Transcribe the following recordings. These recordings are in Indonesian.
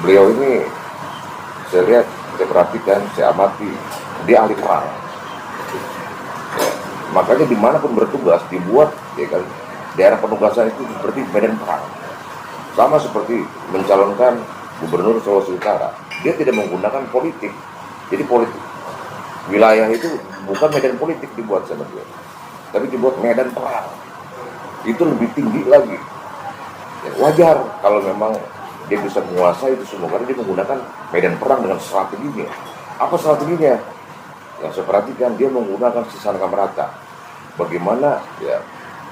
beliau ini saya lihat, saya perhatikan, saya amati, dia ahli perang. Makanya dimanapun bertugas dibuat, ya kan, daerah penugasan itu seperti medan perang. Sama seperti mencalonkan gubernur Sulawesi Utara, dia tidak menggunakan politik. Jadi politik wilayah itu bukan medan politik dibuat sama dia, tapi dibuat medan perang. Itu lebih tinggi lagi. Ya, wajar kalau memang dia bisa menguasai itu semua karena dia menggunakan medan perang dengan strateginya. Apa strateginya? Yang saya perhatikan, dia menggunakan sesana merata. Bagaimana ya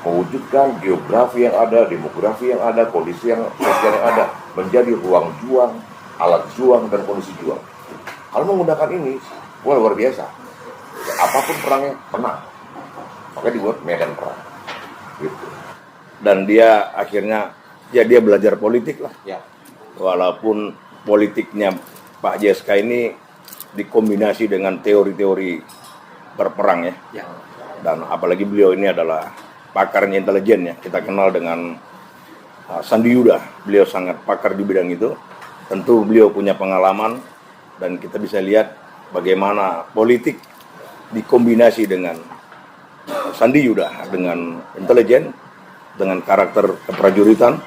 mewujudkan geografi yang ada, demografi yang ada, kondisi yang sosial yang ada menjadi ruang juang, alat juang, dan kondisi juang. Kalau menggunakan ini, wah luar biasa. Ya, apapun perangnya, menang. Makanya dibuat medan perang. Gitu. Dan dia akhirnya, ya dia belajar politik lah. Ya. Walaupun politiknya Pak JSK ini dikombinasi dengan teori-teori berperang ya. Ya. Dan apalagi beliau ini adalah pakarnya intelijen ya. Kita kenal dengan Sandi Yuda. Beliau sangat pakar di bidang itu. Tentu beliau punya pengalaman dan kita bisa lihat bagaimana politik dikombinasi dengan Sandi Yuda, dengan intelijen, dengan karakter keprajuritan,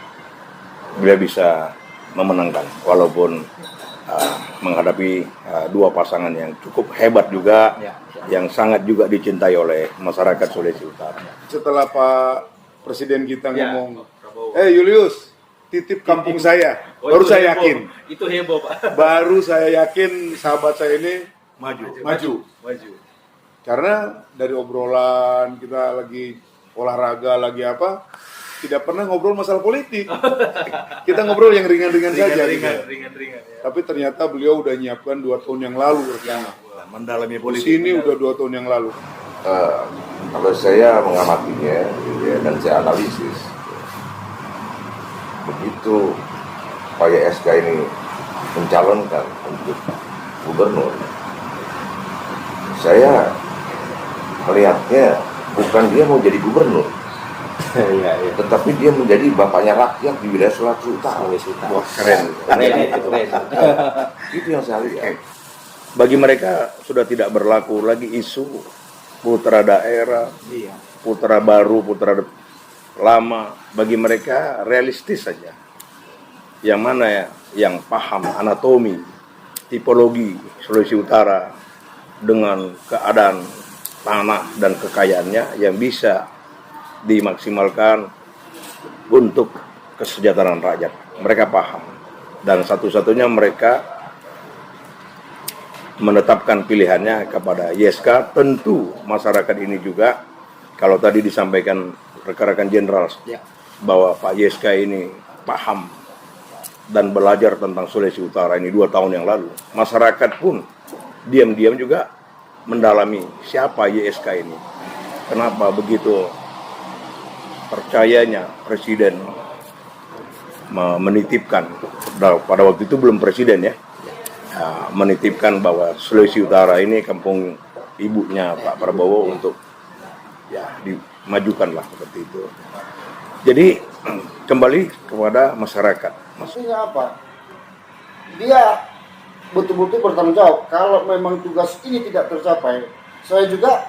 beliau bisa memenangkan walaupun menghadapi dua pasangan yang cukup hebat juga, yang sangat juga dicintai oleh masyarakat Sulawesi Utara. Setelah Pak Presiden kita ngomong, Julius, titip kampung saya, baru saya yakin. Itu heboh, Pak. Baru saya yakin sahabat saya ini maju. Karena dari obrolan kita lagi olahraga, lagi apa, tidak pernah ngobrol masalah politik. Kita ngobrol yang ringan-ringan saja. Ringan ya. Tapi ternyata beliau udah nyiapkan 2 tahun yang lalu. Mendalami Di politik. sini udah 2 tahun yang lalu. Kalau saya mengamatinya ya, dan saya analisis, begitu Pak YSK ini mencalonkan untuk gubernur, saya melihatnya bukan dia mau jadi gubernur, tetapi dia menjadi bapaknya rakyat di wilayah Sulawesi Utara. Wah, keren. Itu yang saya lihat. Bagi mereka sudah tidak berlaku lagi isu putra daerah, putra baru, putra lama. Bagi mereka realistis saja. Yang mana ya, yang paham anatomi, tipologi Sulawesi Utara dengan keadaan tanah dan kekayaannya yang bisa dimaksimalkan untuk kesejahteraan rakyat. Mereka paham. Dan satu-satunya mereka menetapkan pilihannya kepada YSK. Tentu masyarakat ini juga, kalau tadi disampaikan rekan-rekan jenderal bahwa Pak YSK ini paham dan belajar tentang Sulawesi Utara ini 2 tahun yang lalu, masyarakat pun diam-diam juga mendalami siapa YSK ini. Kenapa begitu percayanya Presiden menitipkan, pada waktu itu belum Presiden ya, menitipkan bahwa Sulawesi Utara ini kampung ibunya Pak Prabowo untuk ya dimajukanlah seperti itu. Jadi kembali kepada masyarakat. Maksudnya apa? Dia betul-betul bertanggung jawab. Kalau memang tugas ini tidak tercapai, saya juga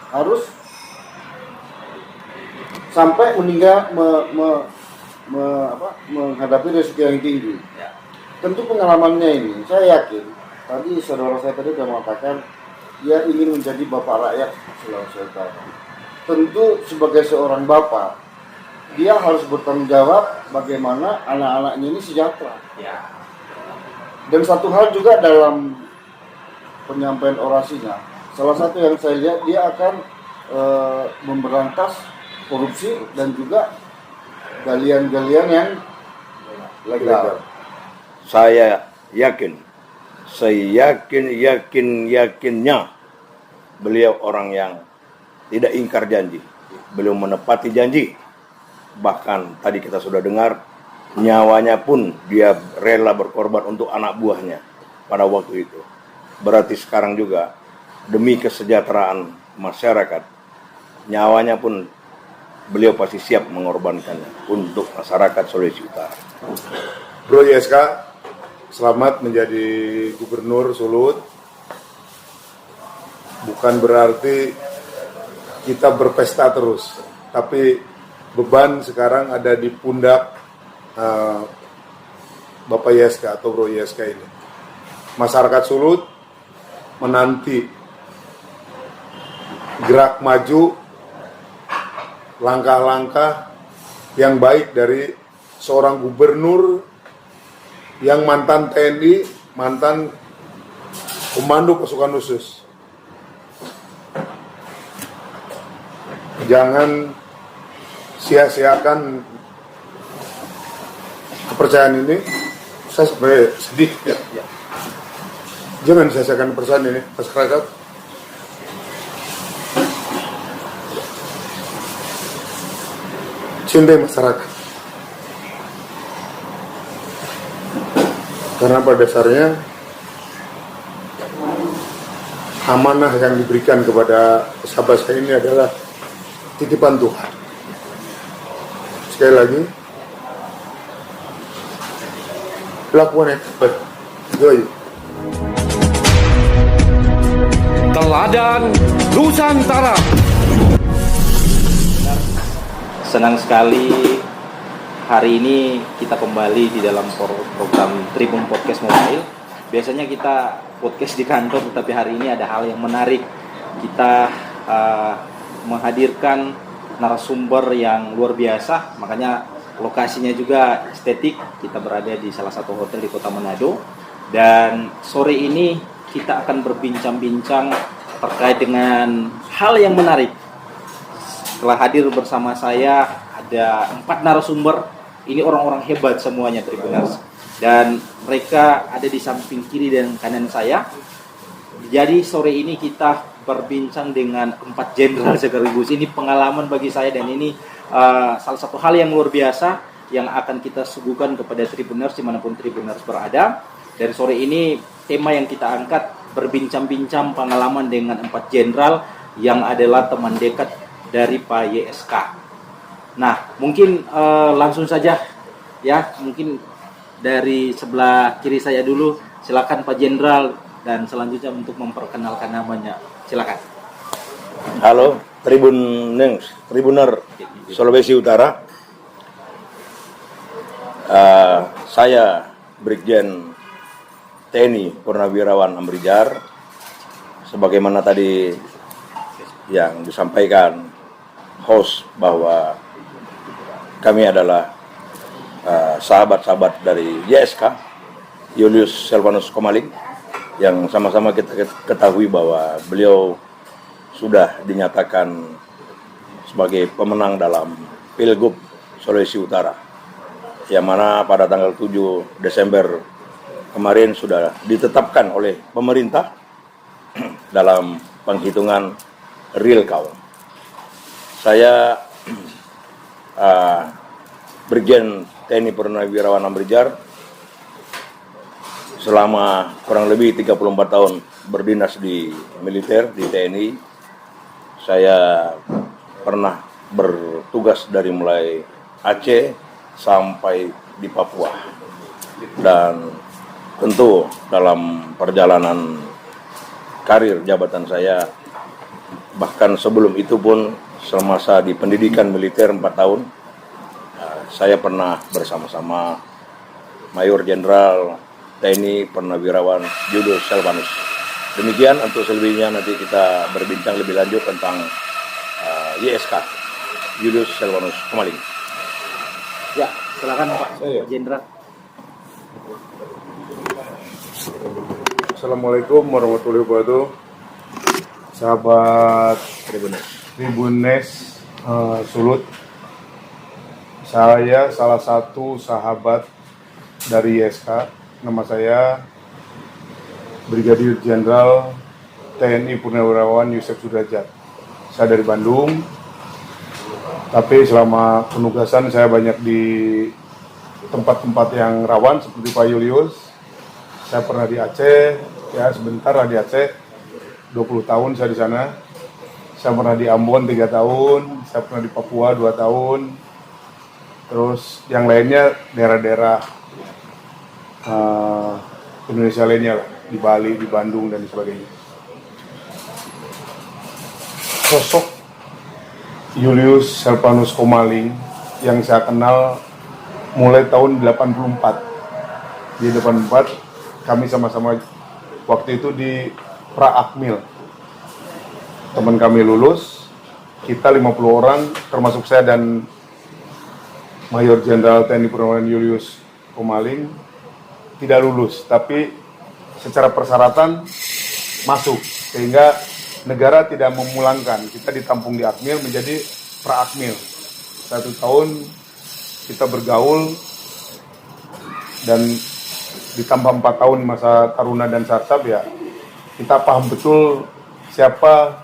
harus sampai meninggal menghadapi risiko yang tinggi. Tentu pengalamannya ini, saya yakin. Tadi saudara saya tadi sudah mengatakan dia ingin menjadi bapak rakyat Sulawesi Utara. Tentu sebagai seorang bapak, dia harus bertanggung jawab bagaimana anak-anaknya ini sejahtera. Dan satu hal juga dalam penyampaian orasinya, salah satu yang saya lihat, dia akan memberantas korupsi dan juga galian-galian yang legal. Saya yakinnya beliau orang yang tidak ingkar janji. Beliau menepati janji. Bahkan tadi kita sudah dengar, nyawanya pun dia rela berkorban untuk anak buahnya pada waktu itu. Berarti sekarang juga demi kesejahteraan masyarakat, nyawanya pun beliau pasti siap mengorbankannya untuk masyarakat Sulawesi Utara. Bro YSK, selamat menjadi Gubernur Sulut. Bukan berarti kita berpesta terus, tapi beban sekarang ada di pundak Bapak YSK atau Bro YSK ini. Masyarakat Sulut menanti gerak maju, langkah-langkah yang baik dari seorang gubernur yang mantan TNI, mantan komando pasukan khusus. Jangan sia-siakan kepercayaan ini. Saya sebenarnya sedih ya. Jangan sia-siakan kepercayaan ini masyarakat. Cintai masyarakat. Karena pada dasarnya amanah yang diberikan kepada sahabat saya ini adalah titipan Tuhan. Sekali lagi, lakukan yang terbaik. Joy. Teladan Nusantara. Senang sekali hari ini kita kembali di dalam program Tribun Podcast Mobile. Biasanya kita podcast di kantor, tetapi hari ini ada hal yang menarik. Kita menghadirkan narasumber yang luar biasa, makanya lokasinya juga estetik. Kita berada di salah satu hotel di Kota Manado, dan sore ini kita akan berbincang-bincang terkait dengan hal yang menarik. Setelah hadir bersama saya ada 4 narasumber. Ini orang-orang hebat semuanya, Tribuners, dan mereka ada di samping kiri dan kanan saya. Jadi sore ini kita berbincang dengan 4 jenderal sekaligus. Ini pengalaman bagi saya, dan ini salah satu hal yang luar biasa yang akan kita suguhkan kepada Tribuners dimanapun Tribuners berada. Dari sore ini tema yang kita angkat berbincang-bincang pengalaman dengan 4 jenderal yang adalah teman dekat dari Pak YSK. Nah, mungkin langsung saja ya, mungkin dari sebelah kiri saya dulu. Silakan Pak Jenderal, dan selanjutnya untuk memperkenalkan namanya. Silakan. Halo, Tribuner Sulawesi Utara. Saya Brigjen TNI Purnawirawan Amrijar. Sebagaimana tadi yang disampaikan host bahwa kami adalah sahabat-sahabat dari YSK, Julius Selvanus Komaling, yang sama-sama kita ketahui bahwa beliau sudah dinyatakan sebagai pemenang dalam Pilgub Sulawesi Utara, yang mana pada tanggal 7 Desember kemarin sudah ditetapkan oleh pemerintah dalam penghitungan real count. Saya Brigjen TNI Purnawirawan Amrijar selama kurang lebih 34 tahun berdinas di militer, di TNI. Saya pernah bertugas dari mulai Aceh sampai di Papua, dan tentu dalam perjalanan karir jabatan saya, bahkan sebelum itu pun semasa di pendidikan militer 4 tahun, saya pernah bersama-sama Mayor Jenderal TNI Purnawirawan Julius Selvanus. Demikian, untuk selebihnya nanti kita berbincang lebih lanjut tentang YSK, Julius Selvanus Komaling. Ya, silakan Pak Jenderal. Assalamualaikum warahmatullahi wabarakatuh. Sahabat Tribuners Sulut. Saya salah satu sahabat dari YSK. Nama saya Brigadir Jenderal TNI Purnawirawan Yusef Sudrajat. Saya dari Bandung, tapi selama penugasan saya banyak di tempat-tempat yang rawan seperti Pak Julius. Saya pernah di Aceh, ya sebentar lah di Aceh, 20 tahun saya di sana. Saya pernah di Ambon 3 tahun, saya pernah di Papua 2 tahun. Terus yang lainnya daerah-daerah Indonesia lainnya lah, di Bali, di Bandung dan sebagainya. Sosok Julius Silvanus Komaling yang saya kenal mulai tahun 84. Di 84 kami sama-sama waktu itu di Pra-Akmil. Teman kami lulus, kita 50 orang termasuk saya dan Mayor Jenderal TNI Purnawan Julius Komaling tidak lulus, tapi secara persyaratan masuk, sehingga negara tidak memulangkan. Kita ditampung di Akmil menjadi Pra-Akmil. 1 tahun kita bergaul dan ditambah 4 tahun masa taruna dan sarsab, ya kita paham betul siapa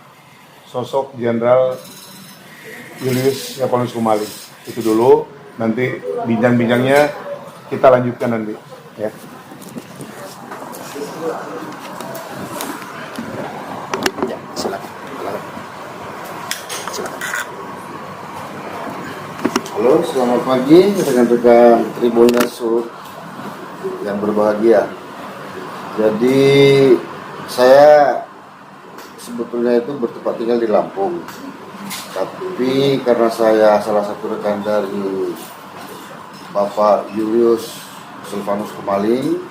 sosok Jenderal Julius Silvanus Komaling. Itu dulu, nanti bincang-bincangnya kita lanjutkan nanti ya. Halo, selamat pagi rekan-rekan Tribuners yang berbahagia. Jadi saya sebetulnya itu bertempat tinggal di Lampung, tapi karena saya salah satu rekan dari Bapak Julius Silvanus Komaling,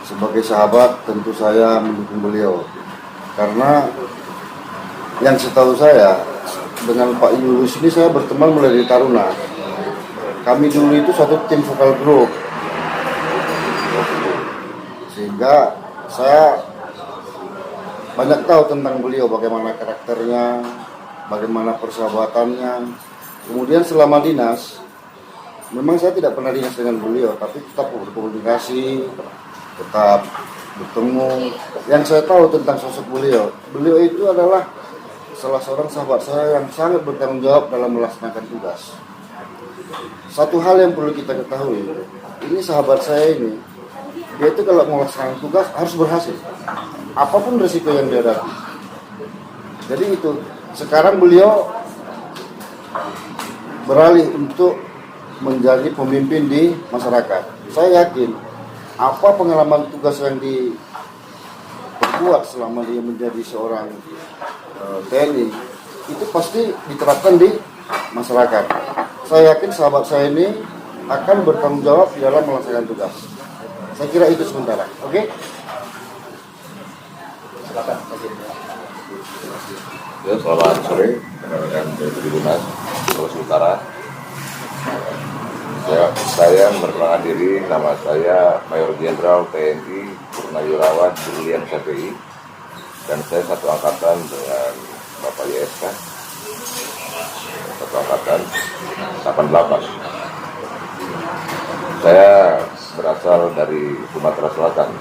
sebagai sahabat tentu saya mendukung beliau, karena yang setahu saya dengan Pak Julius ini saya berteman mulai dari taruna. Kami dulu itu satu tim vokal grup, sehingga saya banyak tahu tentang beliau, bagaimana karakternya, bagaimana persahabatannya. Kemudian selama dinas, memang saya tidak pernah dinas dengan beliau, tapi tetap berkomunikasi, tetap bertemu. Yang saya tahu tentang sosok beliau itu adalah salah seorang sahabat saya yang sangat bertanggung jawab dalam melaksanakan tugas. Satu hal yang perlu kita ketahui, ini sahabat saya ini, dia itu kalau melaksanakan tugas harus berhasil, apapun risiko yang dihadapi. Jadi itu, sekarang beliau beralih untuk menjadi pemimpin di masyarakat. Saya yakin, apa pengalaman tugas yang diperbuat selama dia menjadi seorang TNI itu pasti diterapkan di masyarakat. Saya yakin sahabat saya ini akan bertanggung jawab di dalam melaksanakan tugas. Saya kira itu sementara. Oke? Silakan. Ya, selamat sore rekan-rekan dari Tribuners Sulawesi Utara. Saya memperkenalkan diri, nama saya Mayor Jenderal TNI Purnawirawan Julian CPI, dan saya satu angkatan dengan Bapak YSK, satu angkatan 88. Saya berasal dari Sumatera Selatan.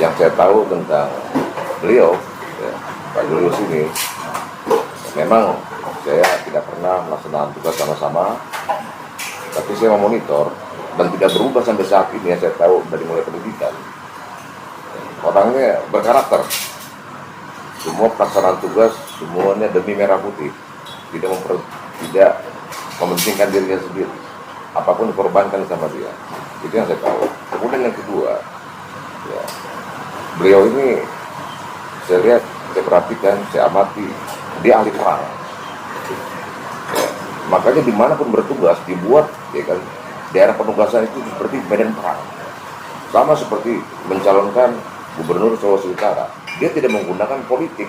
Yang saya tahu tentang beliau, ya, Pak Julius ini, memang saya tidak pernah melaksanakan tugas sama-sama, tapi saya memonitor dan tidak berubah sampai saat ini. Yang saya tahu dari mulai pendidikan, orangnya berkarakter. Semua pelaksanaan tugas semuanya demi merah putih, tidak mementingkan dirinya sendiri, apapun dikorbankan sama dia. Itu yang saya tahu. Kemudian yang kedua, ya, beliau ini saya lihat, saya perhatikan, saya amati, dia ahli perang. Ya, makanya dimanapun bertugas dibuat, ya kan, daerah penugasan itu seperti medan perang. Sama seperti mencalonkan Gubernur Sulawesi Utara, dia tidak menggunakan politik.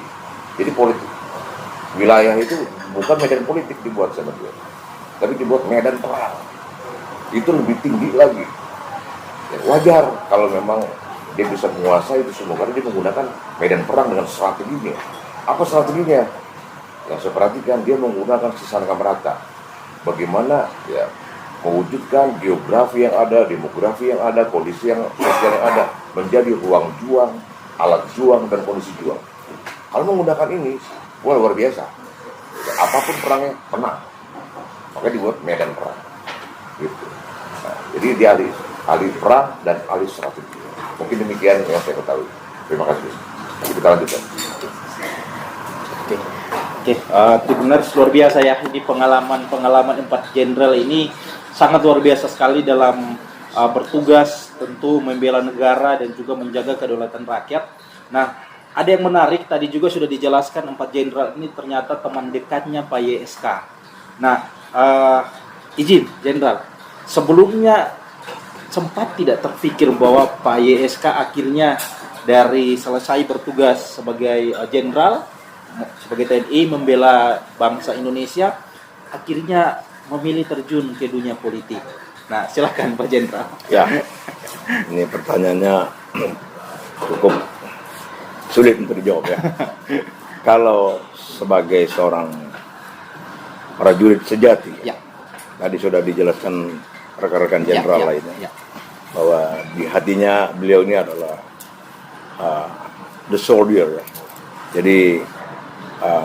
Jadi politik wilayah itu bukan medan politik dibuat sama dia, tapi dibuat medan perang. Itu lebih tinggi lagi. Ya, wajar kalau memang dia bisa menguasai itu semua, karena dia menggunakan medan perang dengan strateginya. Apa strateginya? Yang saya perhatikan, dia menggunakan sesana merata. Bagaimana ya mewujudkan geografi yang ada, demografi yang ada, kondisi yang sosial yang ada menjadi ruang juang, alat juang, dan kondisi juang. Kalau menggunakan ini, wah, luar biasa. Apapun perangnya, menang. Makanya dibuat medan perang. Gitu. Nah, jadi dia ahli perang dan ahli strategi. Mungkin demikian yang saya ketahui. Terima kasih. Kita lanjutkan. Oke, Tribuners luar biasa ya. Ini pengalaman 4 jenderal ini sangat luar biasa sekali dalam bertugas tentu membela negara dan juga menjaga kedaulatan rakyat. Nah, ada yang menarik tadi juga sudah dijelaskan 4 jenderal ini ternyata teman dekatnya Pak YSK. Nah, izin jenderal, sebelumnya sempat tidak terpikir bahwa Pak YSK akhirnya dari selesai bertugas sebagai jenderal sebagai TNI membela bangsa Indonesia akhirnya memilih terjun ke dunia politik. Nah, silakan Pak Jenderal. Ya, ini pertanyaannya cukup sulit untuk dijawab ya. Kalau sebagai seorang prajurit sejati, Ya. tadi sudah dijelaskan rekan-rekan jenderal Ya. lainnya, bahwa di hatinya beliau ini adalah the soldier. Ya. Jadi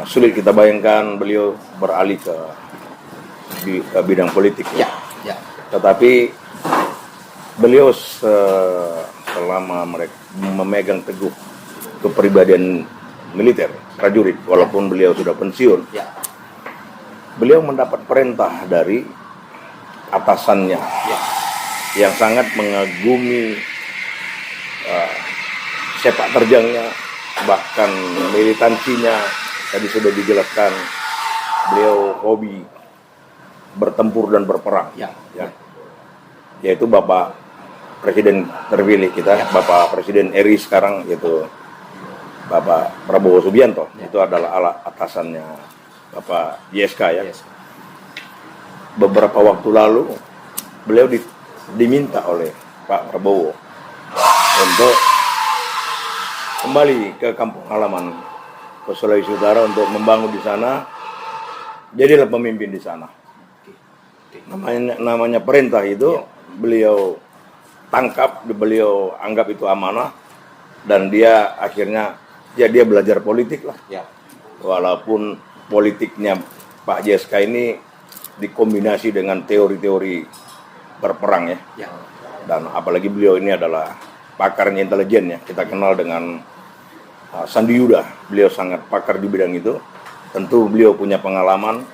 sulit kita bayangkan beliau beralih ke bidang politik. Ya. Ya. Tetapi beliau selama mereka memegang teguh kepribadian militer, prajurit, walaupun beliau sudah pensiun, Ya. beliau mendapat perintah dari atasannya yang sangat mengagumi sepak terjangnya, bahkan militansinya. Tadi sudah dijelaskan, beliau hobi bertempur dan berperang. Ya. Yaitu Bapak Presiden terpilih kita, Bapak Presiden RI sekarang, yaitu Bapak Prabowo Subianto. Itu adalah atasannya Bapak YSK ya. Beberapa waktu lalu beliau diminta oleh Pak Prabowo untuk kembali ke kampung halaman ke Sulawesi Utara untuk membangun di sana, jadilah pemimpin di sana. Namanya perintah itu beliau tangkap, beliau anggap itu amanah, dan dia akhirnya dia belajar politik lah. Ya. Walaupun politiknya Pak JSK ini dikombinasi dengan teori-teori berperang ya. Dan apalagi beliau ini adalah pakarnya intelijen ya. Kita kenal dengan Sandi Yuda. Beliau sangat pakar di bidang itu. Tentu beliau punya pengalaman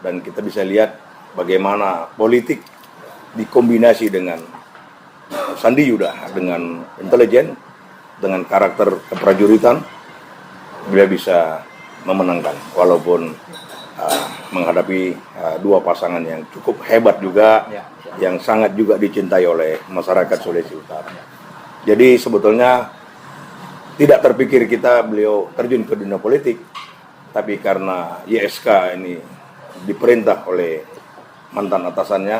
dan kita bisa lihat bagaimana politik dikombinasi dengan Sandi Yuda dengan intelijen, dengan karakter keprajuritan, beliau bisa memenangkan walaupun menghadapi dua pasangan yang cukup hebat juga, yang sangat juga dicintai oleh masyarakat Sulawesi Utara. Jadi sebetulnya tidak terpikir kita beliau terjun ke dunia politik, tapi karena YSK ini diperintah oleh mantan atasannya,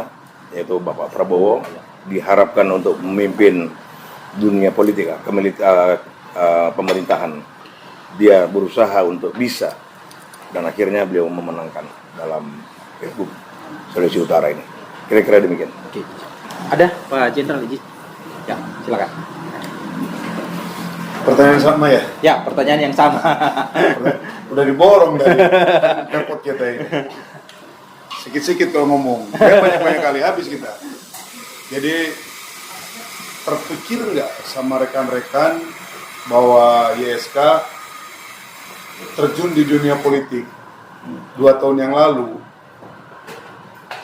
yaitu Bapak Prabowo, diharapkan untuk memimpin dunia politik, pemerintahan. Dia berusaha untuk bisa, dan akhirnya beliau memenangkan dalam Pilgub Sulawesi Utara ini. Kira-kira demikian. Oke. Ada Pak Jenderal izin? Ya, silakan. Pertanyaan sama ya? Ya, pertanyaan yang sama. Udah diborong dari repot kita ini. Sikit-sikit kalau ngomong, ya banyak-banyak kali habis kita. Jadi terpikir nggak sama rekan-rekan bahwa YSK terjun di dunia politik 2 tahun yang lalu?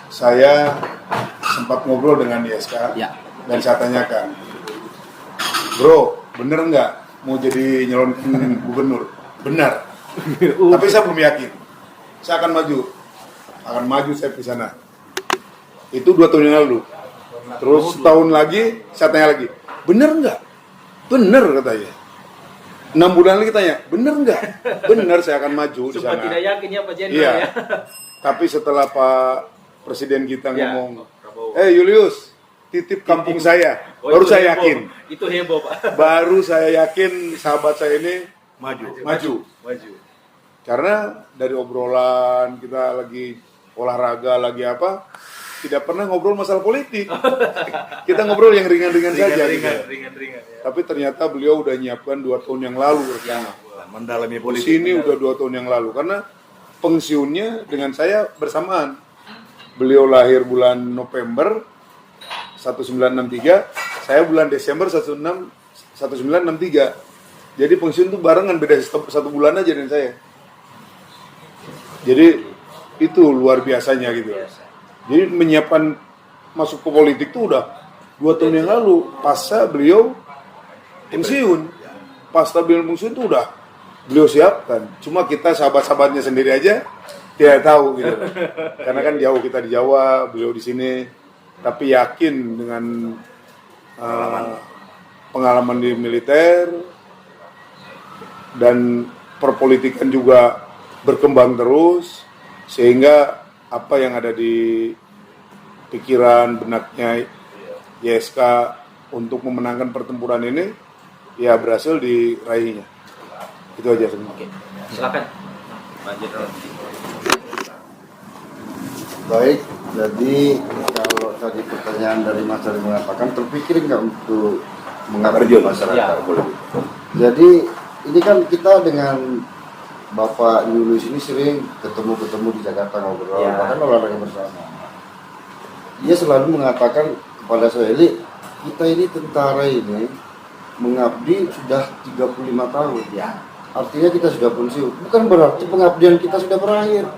Saya sempat ngobrol dengan YSK dan saya tanyakan, bro, bener nggak mau jadi nyalon gubernur? Benar. Tapi saya belum yakin. Saya akan maju saya di sana. Itu 2 tahun yang lalu. Terus setahun lagi saya tanya lagi, bener nggak? Bener katanya. 6 bulan lagi tanya, bener nggak? Bener, saya akan maju di sana. Sempat tidak yakin ya Pak Jenderal Iya. ya. Tapi setelah Pak Presiden kita ngomong, Julius, titip kampung saya, baru itu saya heboh. yakin. Itu heboh Pak. Baru saya yakin sahabat saya ini maju. Karena dari obrolan kita lagi olahraga, lagi apa, tidak pernah ngobrol masalah politik. Kita ngobrol yang ringan-ringan saja. Ringan ya. Tapi ternyata beliau udah nyiapkan 2 tahun yang lalu. Mendalami Di politik. sini udah 2 tahun yang lalu. Karena pensiunnya dengan saya bersamaan. Beliau lahir bulan November 1963, saya bulan Desember 1963. Jadi pensiun itu barengan, beda 1 bulan aja dengan saya. Jadi itu luar biasanya gitu. Jadi menyiapkan masuk ke politik itu udah 2 tahun yang lalu pasca beliau pensiun. Pasca beliau pensiun itu udah beliau siapkan. Cuma kita sahabat-sahabatnya sendiri aja tidak tahu gitu. Karena kan jauh, kita di Jawa, beliau di sini. Tapi yakin dengan pengalaman di militer dan perpolitikan juga berkembang terus, sehingga apa yang ada di pikiran benaknya YSK untuk memenangkan pertempuran ini ya berhasil diraihnya. Itu aja sebenarnya. Oke, silakan Pak Jenderal. Baik, jadi kalau tadi pertanyaan dari Mas Ari mengatakan terpikir nggak untuk mengabdi masyarakat? Ya. Jadi ini kan kita dengan Bapak Julius ini sering ketemu di Jakarta ngobrol, bahkan olahraga bersama. Dia selalu mengatakan kepada saya, Li, kita ini tentara ini mengabdi sudah 35 tahun. Ya. Artinya kita sudah pensiun. Bukan berarti pengabdian kita sudah berakhir.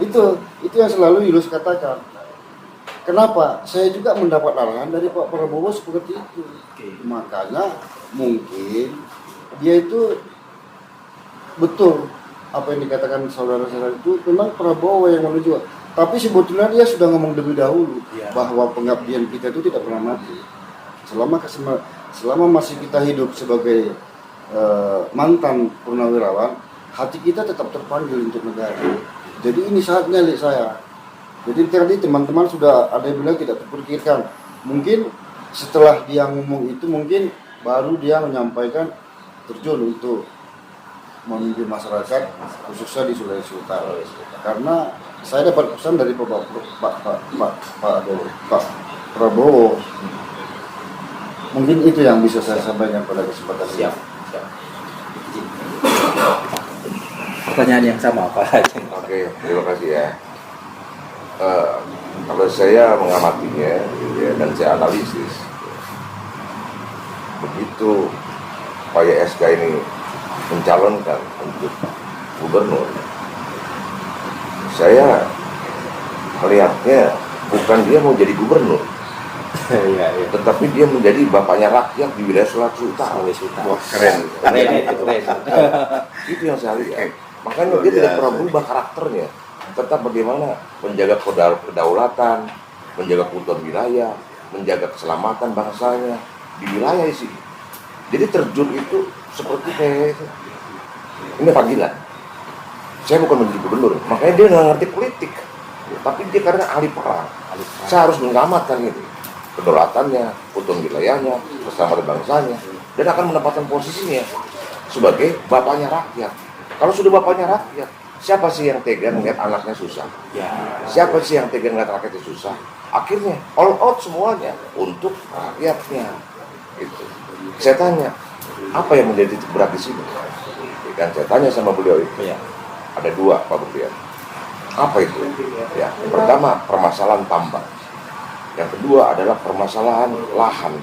Itu yang selalu Julius katakan. Kenapa? Saya juga mendapat arahan dari Pak Prabowo seperti itu. Makanya mungkin dia itu betul apa yang dikatakan saudara-saudara itu, memang Prabowo yang menuju. Tapi sebetulnya dia sudah ngomong lebih dahulu bahwa pengabdian kita itu tidak pernah mati. Selama masih kita hidup sebagai mantan purnawirawan, hati kita tetap terpanggil untuk negara. Jadi ini saatnya lihat saya. Jadi tadi teman-teman sudah ada yang bilang tidak terpikirkan. Mungkin setelah dia ngomong itu, mungkin baru dia menyampaikan terjun untuk memimpin masyarakat khususnya di Sulawesi Utara. Karena saya dapat pesan dari Pak Prabowo. Mungkin itu yang bisa saya sampaikan pada kesempatan ini. Siap. Pertanyaan yang sama Pak. Oke, terima kasih ya. Kalau saya mengamatinya ya, dan saya analisis, begitu Pak YSK ini mencalonkan untuk gubernur, saya melihatnya bukan dia mau jadi gubernur, tetapi dia menjadi bapaknya rakyat di wilayah Sulawesi Utara. Wah, keren. Itu yang saya lihat. Makanya dia tidak pernah berubah karakternya, tetap bagaimana menjaga kedaulatan, menjaga keutuhan wilayah, menjaga keselamatan bangsanya di wilayah sini. Jadi terjun itu seperti kayak ini panggilan. Saya bukan menjadi gubernur, makanya dia nggak ngerti politik, tapi dia karena ahli perang. Saya harus mengamatkan itu kedaulatannya, keutuhan wilayahnya, keselamatan bangsanya, dan akan mendapatkan posisinya sebagai bapaknya rakyat. Kalau sudah bapaknya rakyat, siapa sih yang tega ngeliat anaknya susah? Siapa sih yang tega ngeliat rakyatnya susah? Akhirnya all out semuanya untuk rakyatnya. Itu. Saya tanya, apa yang menjadi titik berat di sini? Dan saya tanya sama beliau itu, ada dua Pak Burdian. Apa itu? Ya, yang pertama permasalahan tambang. Yang kedua adalah permasalahan lahan.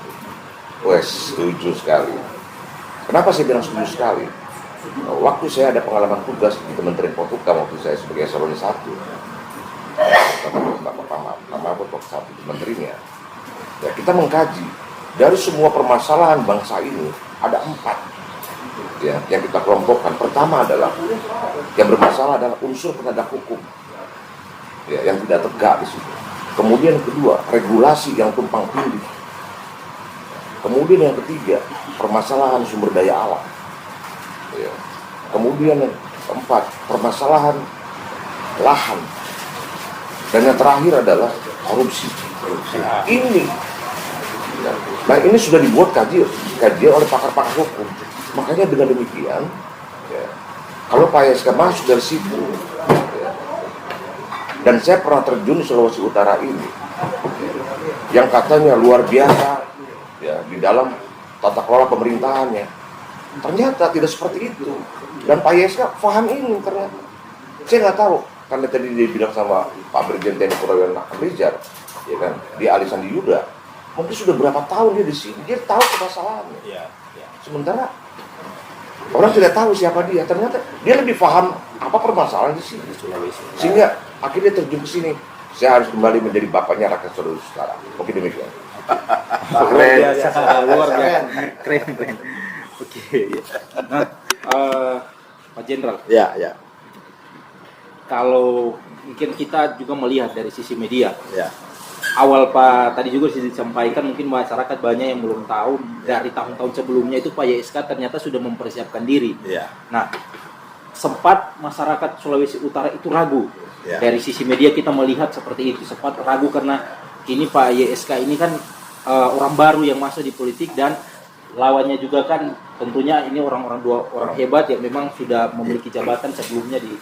Wes, setuju sekali. Kenapa saya bilang setuju sekali? Waktu saya ada pengalaman tugas di Kementerian Polhukam, waktu saya sebagai eselon 1, Pak Mahfud waktu satu menterinya, ya, kita mengkaji dari semua permasalahan bangsa ini ada 4 ya, yang kita kelompokkan. Pertama adalah yang bermasalah adalah unsur penegak hukum ya, yang tidak tegak di situ. Kemudian kedua, regulasi yang tumpang tindih. Kemudian yang ketiga, permasalahan sumber daya alam. Ya. Kemudian yang keempat, permasalahan lahan. Dan yang terakhir adalah korupsi. Ini, nah ini sudah dibuat kajian oleh pakar-pakar hukum. Makanya dengan demikian, ya, kalau Pak YSK masuk dari situ, ya, dan saya pernah terjun di Sulawesi Utara ini, yang katanya luar biasa, ya, di dalam tata kelola pemerintahannya. Ternyata tidak seperti itu. Dan Pak YSK paham ini ternyata. Saya nggak tahu, karena tadi dia bilang sama Pak Brigjen TNI Purnawirawan Rizal, ya kan, di Ali Sandi Yuda, mungkin sudah berapa tahun dia di sini, dia tahu permasalahannya. Sementara orang tidak tahu siapa dia. Ternyata dia lebih paham apa permasalahan di sini. Sehingga akhirnya terjun ke sini. Saya harus kembali menjadi bapaknya rakyat Sulawesi Utara. Mungkin demikian. Luar biasa, luar biasa. Keren, keren. Oke. Nah, Pak Jenderal, Ya, ya, kalau mungkin kita juga melihat dari sisi media, ya. awal Pak tadi juga sudah disampaikan, mungkin masyarakat banyak yang belum tahu dari tahun-tahun sebelumnya itu Pak YSK ternyata sudah mempersiapkan diri. Ya. Nah, sempat masyarakat Sulawesi Utara itu ragu. Ya. Dari sisi media kita melihat seperti itu, sempat ragu karena ini Pak YSK ini kan orang baru yang masuk di politik, dan lawannya juga kan tentunya ini orang hebat yang memang sudah memiliki jabatan sebelumnya di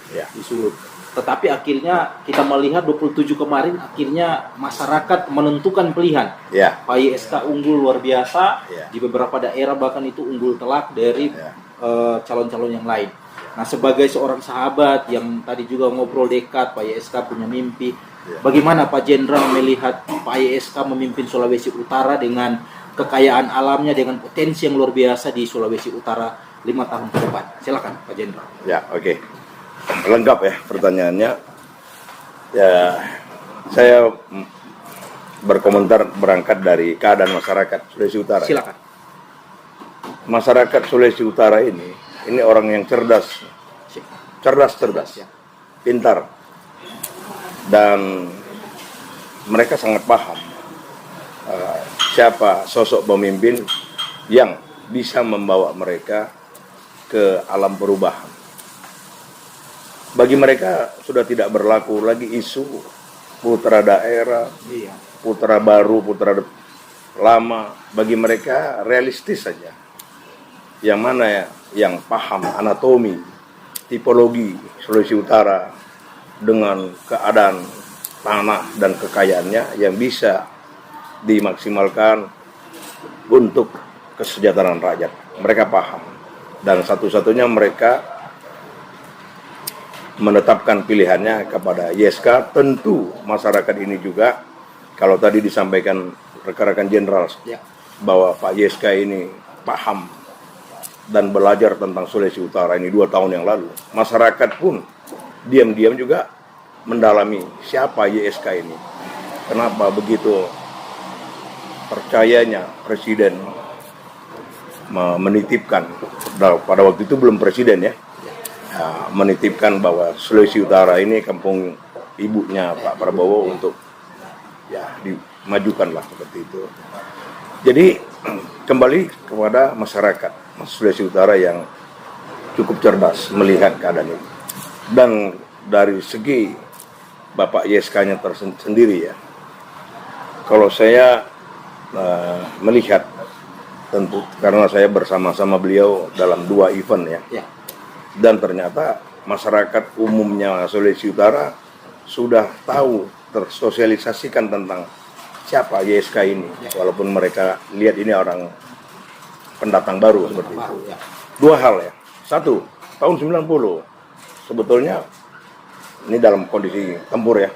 Sulut. Tetapi akhirnya kita melihat 27 kemarin akhirnya masyarakat menentukan pilihan. Ya. Pak YSK unggul luar biasa, Ya. di beberapa daerah bahkan itu unggul telak dari calon-calon yang lain. Nah, sebagai seorang sahabat yang tadi juga ngobrol dekat, Pak YSK punya mimpi. Bagaimana Pak Jenderal melihat Pak YSK memimpin Sulawesi Utara dengan kekayaan alamnya, dengan potensi yang luar biasa di Sulawesi Utara 5 tahun ke depan? Silakan Pak Jenderal. Ya, oke. Lengkap ya pertanyaannya. Ya, saya berkomentar berangkat dari keadaan masyarakat Sulawesi Utara. Silakan. Masyarakat Sulawesi Utara ini orang yang cerdas, Ya. pintar, dan mereka sangat paham siapa sosok pemimpin yang bisa membawa mereka ke alam perubahan. Bagi mereka sudah tidak berlaku lagi isu putra daerah, Iya. putra baru, putra lama. Bagi mereka realistis saja. Yang mana ya yang paham anatomi, tipologi Sulawesi Utara dengan keadaan tanah dan kekayaannya yang bisa dimaksimalkan untuk kesejahteraan rakyat. Mereka paham, dan satu-satunya mereka menetapkan pilihannya kepada YSK. Tentu masyarakat ini juga, kalau tadi disampaikan rekan-rekan jenderal bahwa Pak YSK ini paham dan belajar tentang Sulawesi Utara ini 2 tahun yang lalu, masyarakat pun diam-diam juga mendalami siapa YSK ini. Kenapa begitu percayanya Presiden menitipkan, pada waktu itu belum Presiden ya, menitipkan bahwa Sulawesi Utara ini kampung ibunya Pak Prabowo untuk ya dimajukanlah seperti itu. Jadi kembali kepada masyarakat Sulawesi Utara yang cukup cerdas melihat keadaan ini. Dan dari segi Bapak YSK-nya tersendiri ya, kalau saya melihat, tentu karena saya bersama-sama beliau dalam 2 event ya. Dan ternyata masyarakat umumnya Sulawesi Utara sudah tahu, tersosialisasikan tentang siapa YSK ini, walaupun mereka lihat ini orang pendatang baru seperti itu. 2 hal ya. 1, tahun 90 sebetulnya ini dalam kondisi tempur ya.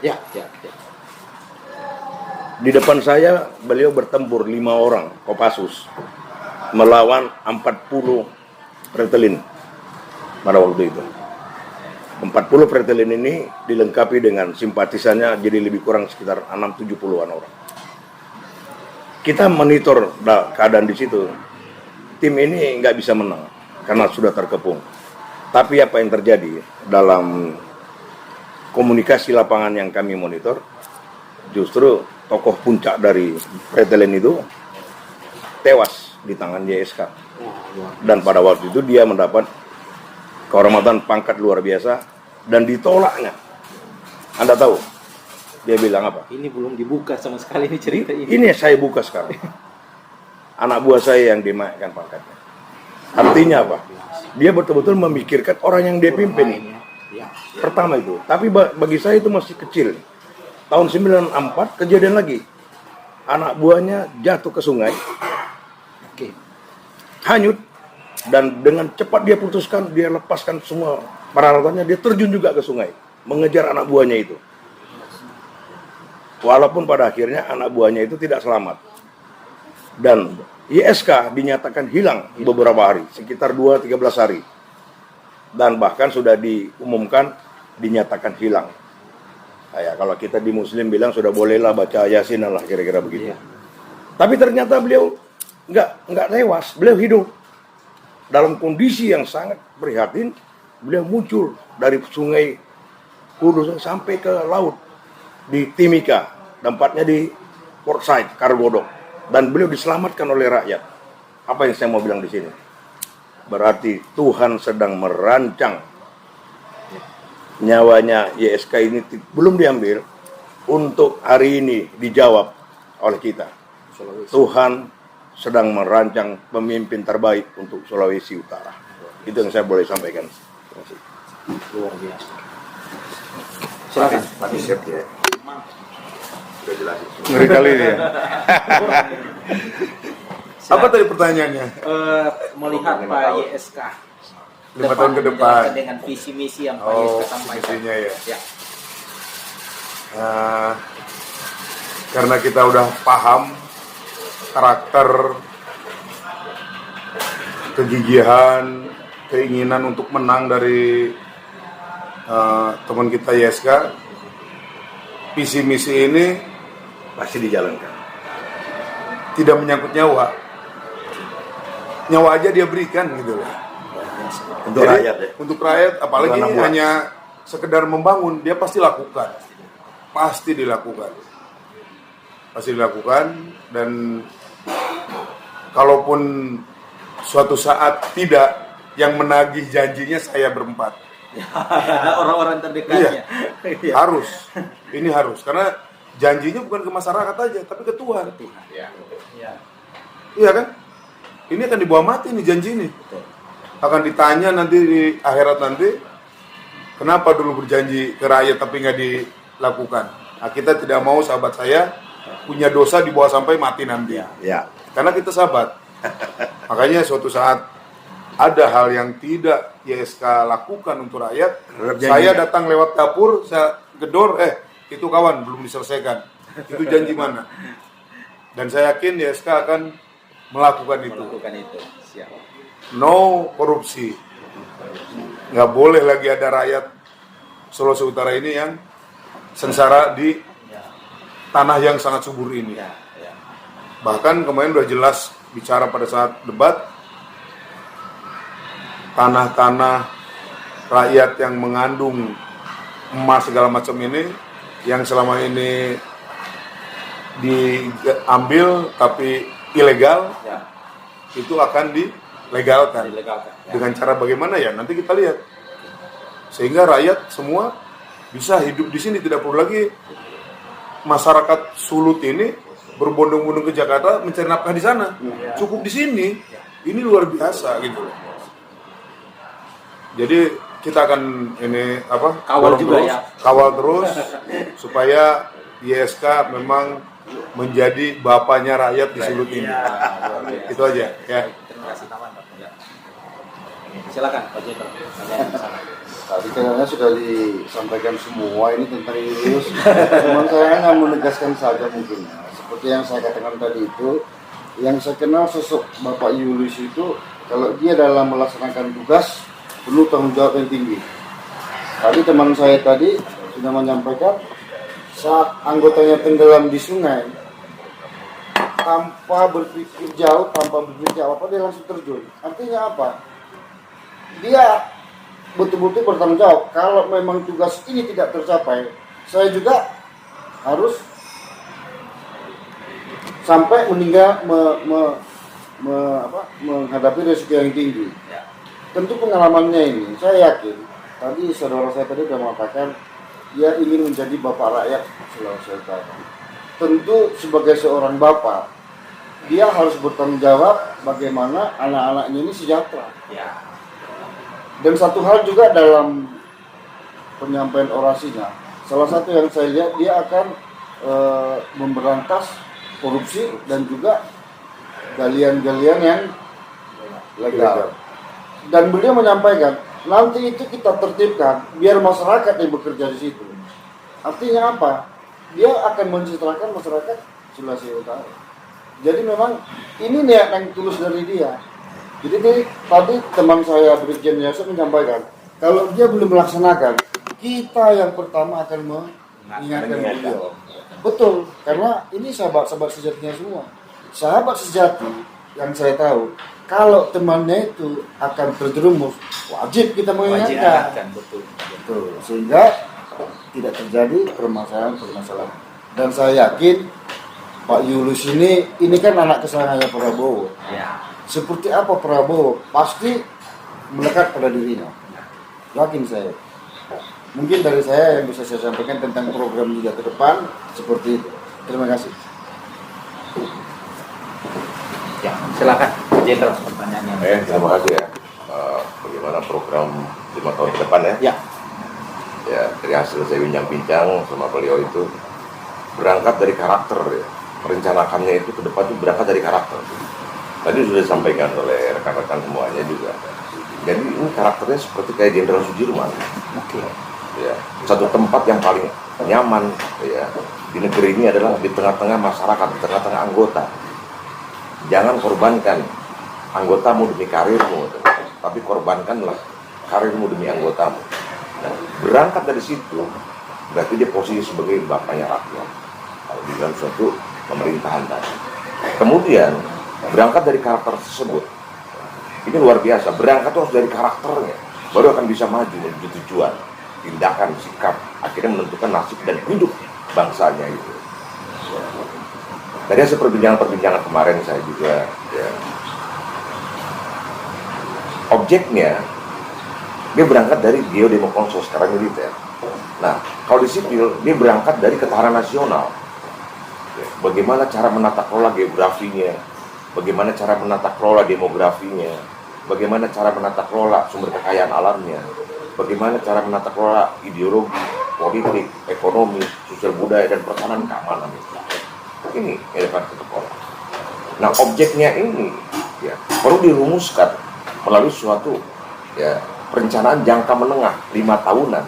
Di depan saya beliau bertempur 5 orang Kopassus melawan 40 Pretelin pada waktu itu. 40 Pretelin ini dilengkapi dengan simpatisannya, jadi lebih kurang sekitar 6-70-an orang. Kita monitor keadaan di situ. Tim ini nggak bisa menang karena sudah terkepung. Tapi apa yang terjadi dalam komunikasi lapangan yang kami monitor, justru tokoh puncak dari Pretelin itu tewas di tangan YSK. Dan pada waktu itu dia mendapat kehormatan pangkat luar biasa dan ditolaknya. Anda tahu dia bilang apa? Ini belum dibuka sama sekali ini cerita ini. Ini saya buka sekarang. Anak buah saya yang dinaikkan pangkatnya. Artinya apa? Dia betul-betul memikirkan orang yang dia pimpin. Pertama itu. Tapi bagi saya itu masih kecil. Tahun 94 kejadian lagi. Anak buahnya jatuh ke sungai. Hanyut. Dan dengan cepat dia putuskan, dia lepaskan semua peralatannya, dia terjun juga ke sungai, mengejar anak buahnya itu. Walaupun pada akhirnya anak buahnya itu tidak selamat. Dan YSK dinyatakan hilang beberapa hari, sekitar 2-13 hari. Dan bahkan sudah diumumkan dinyatakan hilang. Nah ya, kalau kita di Muslim bilang sudah bolehlah baca Yasin lah, kira-kira begitu. Tapi ternyata beliau nggak tewas, beliau hidup. Dalam kondisi yang sangat prihatin, beliau muncul dari sungai Kudus sampai ke laut di Timika, tempatnya di Port Said, Kargodok, dan beliau diselamatkan oleh rakyat. Apa yang saya mau bilang di sini? Berarti Tuhan sedang merancang nyawanya YSK ini belum diambil untuk hari ini dijawab oleh kita. Tuhan sedang merancang pemimpin terbaik untuk Sulawesi Utara. Itu yang saya boleh sampaikan. Terima kasih. Luar biasa. Silakan. Mati siap ya. Sudah jelas. Ngeri kali ini ya. Apa tadi pertanyaannya? Melihat Pak YSK 5 tahun ke depan. dengan visi misi yang Pak Oh, YSK sampaikan. visinya ya. Ya. Karena kita udah paham karakter, kegigihan, keinginan untuk menang dari teman kita YSK, visi misi ini Pasti dijalankan. tidak menyangkut nyawa. Nyawa aja dia berikan gitu loh. Untuk Jadi, rakyat ya. Untuk rakyat, apalagi Untuk anak ini buah. hanya sekedar membangun, dia pasti lakukan. Pasti dilakukan. Pasti dilakukan, dan kalaupun suatu saat tidak, yang menagih janjinya saya berempat. Orang-orang terdekatnya. Iya. Harus. Ini harus. Karena janjinya bukan ke masyarakat aja, tapi ke Tuhan. Ya. Iya kan? Ini akan dibawa mati nih janji ini. Akan ditanya nanti di akhirat nanti, kenapa dulu berjanji ke rakyat tapi nggak dilakukan. Nah, kita tidak mau sahabat saya punya dosa dibawa sampai mati nanti. Ya. Karena kita sahabat. Makanya suatu saat ada hal yang tidak YSK lakukan untuk rakyat, saya datang lewat dapur, saya gedor, itu kawan belum diselesaikan. Itu janji mana? Dan saya yakin YSK akan melakukan itu. Siap. No korupsi. Nggak boleh lagi ada rakyat Sulawesi Utara ini yang sengsara di tanah yang sangat subur ini. Bahkan kemarin udah jelas bicara pada saat debat, tanah-tanah rakyat yang mengandung emas segala macam ini, yang selama ini diambil tapi ilegal, itu akan dilegalkan. Dengan cara bagaimana ya? Nanti kita lihat. Sehingga rakyat semua bisa hidup di sini, tidak perlu lagi masyarakat Sulut ini berbondong-bondong ke Jakarta mencari nafkah di sana. Cukup di sini. Ini luar biasa gitu. Jadi kita akan Kawal dorong juga terus, ya. kawal terus supaya YSK memang menjadi bapaknya rakyat di Sulut ini. Itu aja ya. Terima kasih Taman, Pak. Ya. Silakan Pak Jenderal. Tadi kayaknya sudah disampaikan semua ini tentang Julius. Cuman saya hanya menegaskan saja mungkin. Seperti yang saya katakan tadi itu, yang saya kenal sosok Bapak Julius itu, kalau dia dalam melaksanakan tugas, perlu tanggung jawab yang tinggi. Tadi teman saya tadi sudah menyampaikan, saat anggotanya tenggelam di sungai, tanpa berpikir jauh, tanpa berpikir apa, dia langsung terjun. Artinya apa? Dia betul-betul bertanggung jawab. Kalau memang tugas ini tidak tercapai, saya juga harus sampai meninggal menghadapi risiko yang tinggi. Tentu pengalamannya ini, saya yakin. Tadi saudara saya tadi sudah mengatakan dia ingin menjadi bapak rakyat Sulawesi Utara. Tentu sebagai seorang bapak, dia harus bertanggung jawab bagaimana anak-anaknya ini sejahtera. Dan satu hal juga dalam penyampaian orasinya, salah satu yang saya lihat, dia akan memberantas korupsi dan juga galian-galian yang legal. Dan beliau menyampaikan, nanti itu kita tertibkan biar masyarakat yang bekerja di situ. Artinya apa? Dia akan mensejahterakan masyarakat Sulawesi Utara. Jadi memang ini niat yang tulus dari dia. Jadi tadi teman saya Brigjen Yusuf menyampaikan, kalau dia belum melaksanakan, kita yang pertama akan mengingatkan beliau. Betul, karena ini sahabat-sahabat sejatinya semua. sahabat sejati yang saya tahu, kalau temannya itu akan terjerumus, wajib kita mengingatkan. betul. Betul. Sehingga tidak terjadi permasalahan. Dan saya yakin Pak Yulus ini kan anak kesayangannya Prabowo. Ya. Seperti apa Prabowo, pasti melekat pada dirinya. Yakin saya. Mungkin dari saya yang bisa saya sampaikan tentang program juga ke depan seperti itu. Terima kasih. Ya, silakan Jenderal pertanyaannya. Terima kasih ya. Bagaimana program 5 tahun ke depan ya? Ya. Ya, dari hasil saya bincang-bincang sama beliau itu berangkat dari karakter ya. Merencanakannya itu ke depan itu berangkat dari karakter. Tadi sudah disampaikan oleh rekan-rekan semuanya juga. Jadi ini karakternya seperti kayak Jenderal Sudirman. Oke. Ya, satu tempat yang paling nyaman ya di negeri ini adalah di tengah-tengah masyarakat, di tengah-tengah anggota. Jangan korbankan anggotamu demi karirmu, tapi korbankanlah karirmu demi anggotamu. Nah, berangkat dari situ berarti dia posisi sebagai bapaknya rakyat kalau di dalam suatu pemerintahan tadi. Kemudian berangkat dari karakter tersebut, ini luar biasa. Berangkat harus dari karakternya, baru akan bisa maju menuju tujuan. Tindakan, sikap, akhirnya menentukan nasib dan hidup bangsanya itu. Tadi hasil perbincangan kemarin saya juga ya, objeknya dia berangkat dari geodemokonsos secara militer. Nah, kalau di sipil dia berangkat dari ketahanan nasional. Ya, bagaimana cara menata kelola geografinya, bagaimana cara menata kelola demografinya, bagaimana cara menata kelola sumber kekayaan alamnya, bagaimana cara menata kelola ideologi, politik, ekonomi, sosial budaya dan pertahanan keamanan. Ini elemen ketekoran. Nah, objeknya ini ya perlu dirumuskan melalui suatu ya perencanaan jangka menengah 5 tahunan.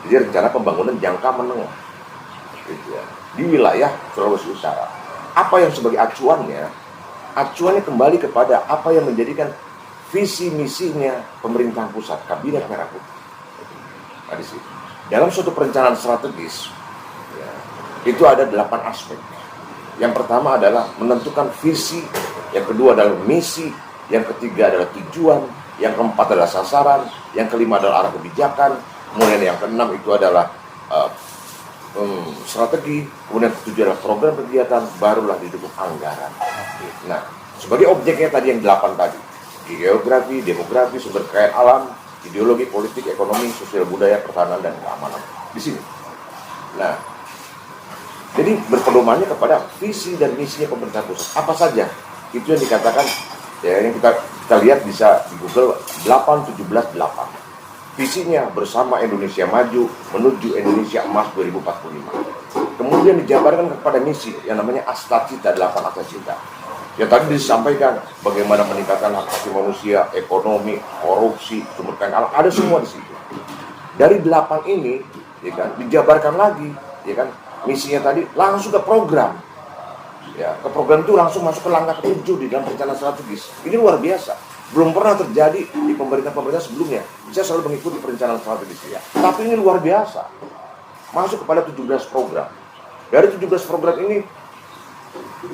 Jadi rencana pembangunan jangka menengah gitu ya, di wilayah Sulawesi Utara. Apa yang sebagai acuannya? Acuannya kembali kepada apa yang menjadikan visi misinya pemerintahan pusat, Kabinet Merah Putih. Nah, di sini dalam suatu perencanaan strategis ya, itu ada 8 aspek. Yang pertama adalah menentukan visi, yang kedua adalah misi, yang ketiga adalah tujuan, yang keempat adalah sasaran, yang kelima adalah arah kebijakan, kemudian yang keenam itu adalah strategi, kemudian ketujuh adalah program kegiatan, barulah didukung anggaran. Nah, sebagai objeknya tadi yang 8 tadi, geografi, demografi, sumber kekayaan alam, ideologi, politik, ekonomi, sosial budaya, pertahanan dan keamanan di sini. Nah, jadi berpedomannya kepada visi dan misinya pemerintah pusat. Apa saja? Itu yang dikatakan ya, yang kita lihat bisa di Google 8-17-8. Visinya bersama Indonesia maju menuju Indonesia emas 2045. Kemudian dijabarkan kepada misi yang namanya Astacita, 8 Astacita. Yang tadi disampaikan bagaimana meningkatkan hak asasi manusia, ekonomi, korupsi, sumber kekayaan alam, ada semua di situ. Dari 8 ini, ya kan, dijabarkan lagi, ya kan, misinya tadi langsung ke program. Ya, ke program itu langsung masuk ke langkah ke-7 di dalam rencana strategis. Ini luar biasa. Belum pernah terjadi di pemerintah-pemerintah sebelumnya. Saya selalu mengikuti perencanaan strategis ya. Tapi ini luar biasa. Masuk kepada 17 program. Dari 17 program ini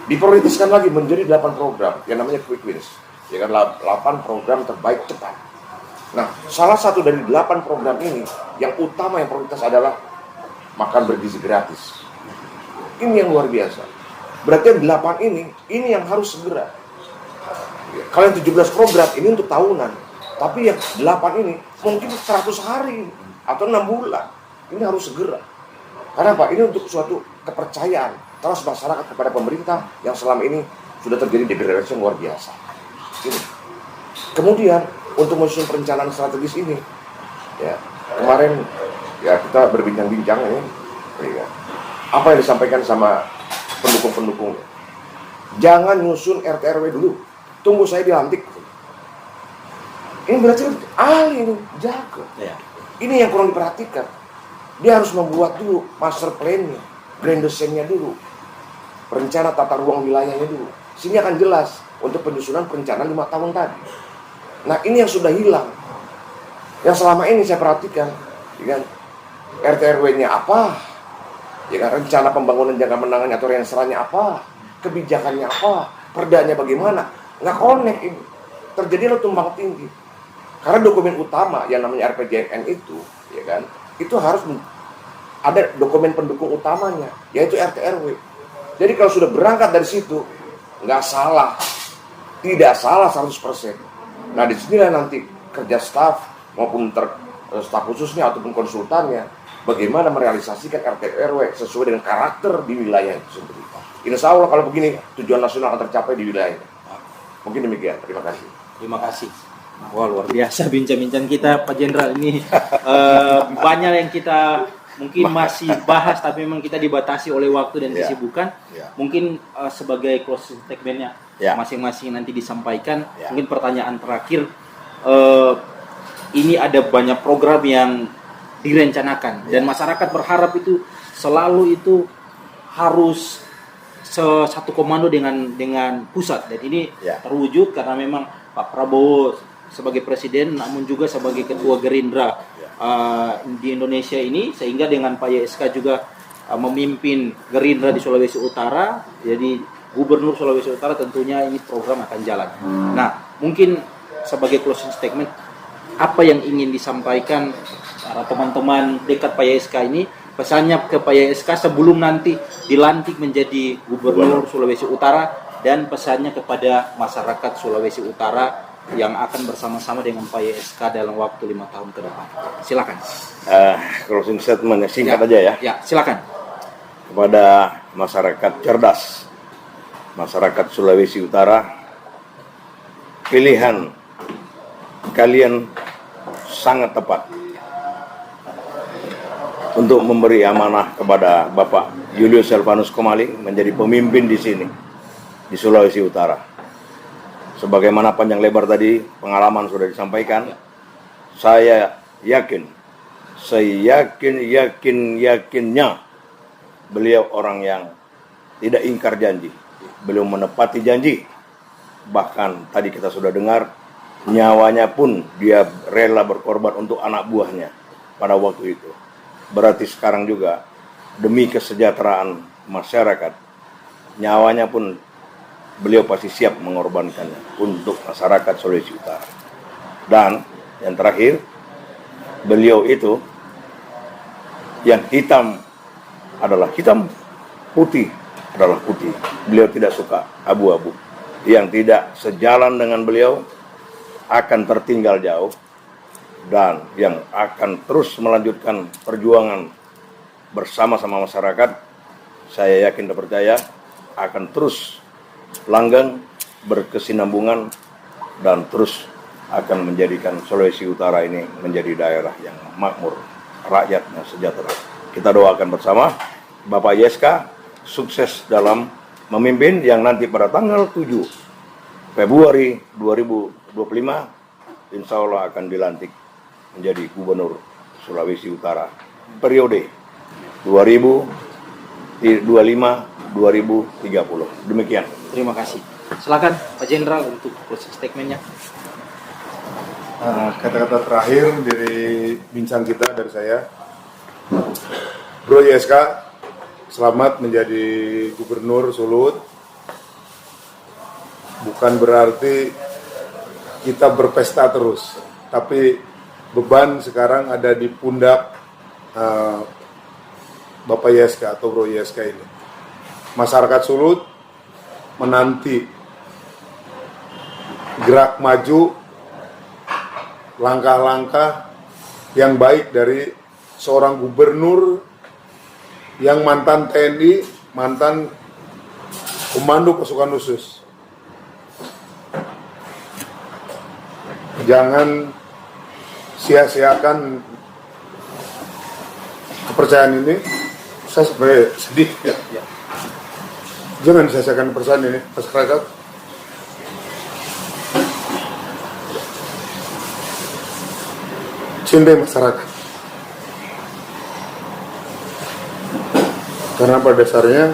diprioritaskan lagi menjadi 8 program yang namanya quick wins. Ya kan, 8 program terbaik cepat. Nah, salah satu dari 8 program ini yang utama yang prioritas adalah makan bergizi gratis. Ini yang luar biasa. Berarti yang 8 ini yang harus segera. Kalau yang 17 program ini untuk tahunan, tapi yang 8 ini mungkin 100 hari atau 6 bulan. Ini harus segera. Karena apa? Ini untuk suatu kepercayaan trust masyarakat kepada pemerintah yang selama ini sudah terjadi degradasi yang luar biasa. Ini. Kemudian untuk menyusun perencanaan strategis ini, ya kemarin ya kita berbincang-bincang ini, ya, apa yang disampaikan sama pendukung-pendukungnya. Jangan nyusun RT RW dulu. Tunggu saya dilantik. Ini berarti ahli ini, jago. Ya. Ini yang kurang diperhatikan. Dia harus membuat dulu master plan-nya, grand design-nya dulu, rencana tata ruang wilayahnya dulu. Sini akan jelas untuk penyusunan perencanaan 5 tahun tadi. Nah, ini yang sudah hilang. Yang selama ini saya perhatikan, ya kan, RT RW-nya apa? Ya kan, rencana pembangunan jangka menengahnya atau renseranya apa? kebijakannya apa, perdanya bagaimana, nggak connect ini. Terjadilah tumbang tinggi. Karena dokumen utama yang namanya RPJMN itu, ya kan, itu harus ada dokumen pendukung utamanya, yaitu RT RW. Jadi kalau sudah berangkat dari situ, nggak salah, tidak salah 100%. Nah disinilah nanti kerja staf maupun staf khususnya ataupun konsultannya, bagaimana merealisasikan RT RW sesuai dengan karakter di wilayah itu sendiri. Insya Allah kalau begini tujuan nasional akan tercapai di wilayahnya. Mungkin demikian. Terima kasih. Terima kasih. Wah, luar biasa bincang-bincang kita Pak Jenderal ini. Banyak yang kita mungkin masih bahas, tapi memang kita dibatasi oleh waktu dan kesibukan. Mungkin sebagai closing statement-nya masing-masing nanti disampaikan. Mungkin pertanyaan terakhir, ini ada banyak program yang direncanakan dan masyarakat berharap itu selalu itu harus satu komando dengan pusat, dan ini terwujud karena memang Pak Prabowo sebagai presiden namun juga sebagai ketua Gerindra di Indonesia ini, sehingga dengan Pak YSK juga memimpin Gerindra di Sulawesi Utara, jadi Gubernur Sulawesi Utara, tentunya ini program akan jalan. Nah, mungkin sebagai closing statement, apa yang ingin disampaikan para teman-teman dekat Pak YSK ini, pesannya ke Pak YSK sebelum nanti dilantik menjadi Gubernur Sulawesi Utara, dan pesannya kepada masyarakat Sulawesi Utara yang akan bersama-sama dengan Pak YSK dalam waktu 5 tahun ke depan. Silakan. Closing statement singkat aja ya. Ya, silakan. Kepada masyarakat cerdas, masyarakat Sulawesi Utara, pilihan kalian sangat tepat untuk memberi amanah kepada Bapak Julius Silvanus Komaling menjadi pemimpin di sini, di Sulawesi Utara. Sebagaimana panjang lebar tadi pengalaman sudah disampaikan, saya yakinnya beliau orang yang tidak ingkar janji, beliau menepati janji. Bahkan tadi kita sudah dengar, nyawanya pun dia rela berkorban untuk anak buahnya pada waktu itu. Berarti sekarang juga demi kesejahteraan masyarakat, nyawanya pun beliau pasti siap mengorbankannya untuk masyarakat Sulawesi Utara. Dan yang terakhir, beliau itu yang hitam adalah hitam, putih adalah putih. Beliau tidak suka abu-abu. Yang tidak sejalan dengan beliau akan tertinggal jauh, dan yang akan terus melanjutkan perjuangan bersama-sama masyarakat, saya yakin dan percaya akan terus langgeng, berkesinambungan, dan terus akan menjadikan Sulawesi Utara ini menjadi daerah yang makmur, rakyatnya sejahtera. Kita doakan bersama Bapak YSK sukses dalam memimpin yang nanti pada tanggal 7 Februari 2025 insya Allah akan dilantik menjadi Gubernur Sulawesi Utara periode 2025-2030. Demikian. Terima kasih. Silakan Pak Jenderal untuk closing statement-nya. Kata-kata terakhir dari bincang kita dari saya, Bro YSK, selamat menjadi Gubernur Sulut. Bukan berarti kita berpesta terus, tapi beban sekarang ada di pundak Bapak YSK atau Bro YSK ini. Masyarakat Sulut menanti gerak maju, langkah-langkah yang baik dari seorang gubernur yang mantan TNI, mantan komando pasukan khusus. Jangan sia-siakan kepercayaan ini. Saya sebenarnya sedih ya. Jangan sia-siakan kepercayaan ini masyarakat. Cintai masyarakat. Karena pada dasarnya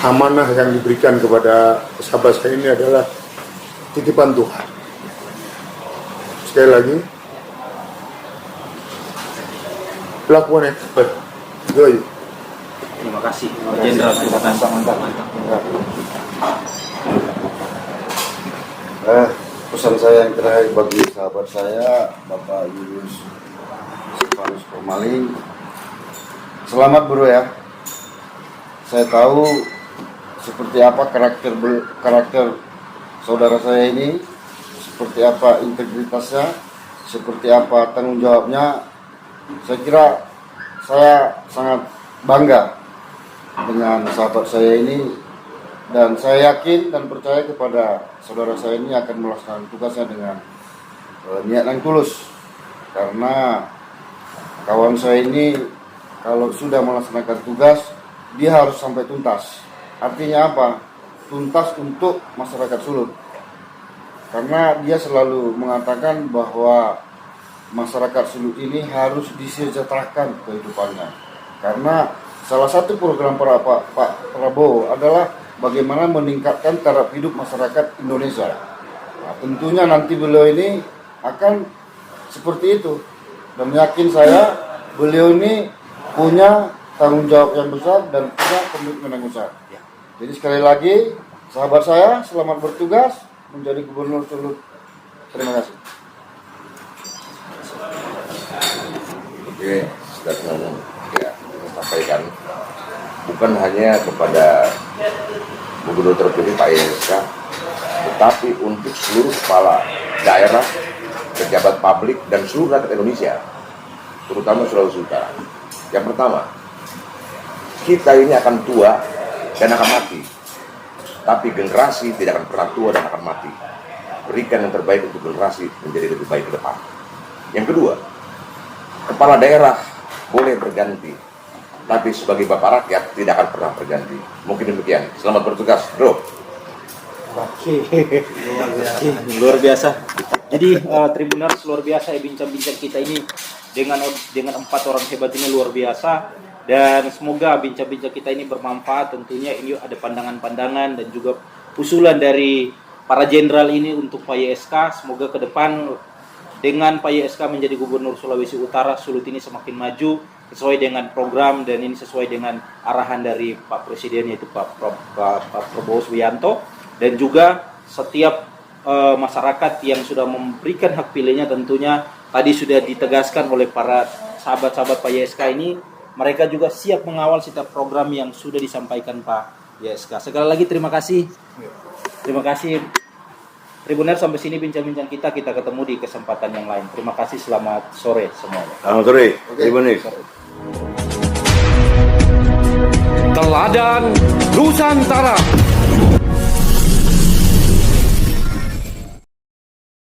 amanah yang diberikan kepada sahabat saya ini adalah titipan Tuhan. Sekali lagi, lakukan yang terbaik. Itu aja. Terima kasih, Pak Jenderal. Terima kasih. Mantap. Pesan saya yang terakhir bagi sahabat saya, Bapak Julius Silvanus Formalin. Selamat bro ya. Saya tahu seperti apa karakter saudara saya ini, seperti apa integritasnya, seperti apa tanggung jawabnya. Saya kira saya sangat bangga dengan sahabat saya ini, dan saya yakin dan percaya kepada saudara saya ini akan melaksanakan tugasnya dengan niat yang tulus. Karena kawan saya ini kalau sudah melaksanakan tugas, dia harus sampai tuntas. Artinya apa? Tuntas untuk masyarakat Sulut. Karena dia selalu mengatakan bahwa masyarakat Sulut ini harus disejahterakan kehidupannya. Karena salah satu program Pak Prabowo adalah bagaimana meningkatkan taraf hidup masyarakat Indonesia. Nah, tentunya nanti beliau ini akan seperti itu. Dan yakin saya, beliau ini punya tanggung jawab yang besar dan punya komitmen yang besar. Jadi sekali lagi, sahabat saya, selamat bertugas menjadi Gubernur Sulut. Terima kasih. Oke, sudah ngomong ya, saya sampaikan bukan hanya kepada Gubernur terpilih Pak YSK, tetapi untuk seluruh kepala daerah, pejabat publik dan seluruh rakyat Indonesia, terutama Sulawesi Utara. Yang pertama, kita ini akan tua dan akan mati, tapi generasi tidak akan pernah tua dan akan mati. Berikan yang terbaik untuk generasi menjadi lebih baik ke depan. Yang kedua, kepala daerah boleh berganti, tapi sebagai bapak rakyat tidak akan pernah berganti. Mungkin demikian. Selamat bertugas, bro. Oke, luar biasa. Jadi Tribuners, luar biasa ya bincang-bincang kita ini dengan 4 orang hebat ini, luar biasa. Dan semoga bincang-bincang kita ini bermanfaat. Tentunya ini ada pandangan-pandangan dan juga usulan dari para jenderal ini untuk Pak YSK. Semoga ke depan dengan Pak YSK menjadi Gubernur Sulawesi Utara, Sulut ini semakin maju sesuai dengan program, dan ini sesuai dengan arahan dari Pak Presiden, yaitu Pak Prabowo Subianto. Dan juga setiap masyarakat yang sudah memberikan hak pilihnya, tentunya tadi sudah ditegaskan oleh para sahabat-sahabat Pak YSK ini, mereka juga siap mengawal setiap program yang sudah disampaikan Pak YSK. Sekali lagi terima kasih. Terima kasih. Tribuners, sampai sini bincang-bincang kita ketemu di kesempatan yang lain. Terima kasih, selamat sore semuanya. Selamat sore, Tribuners. Teladan Nusantara.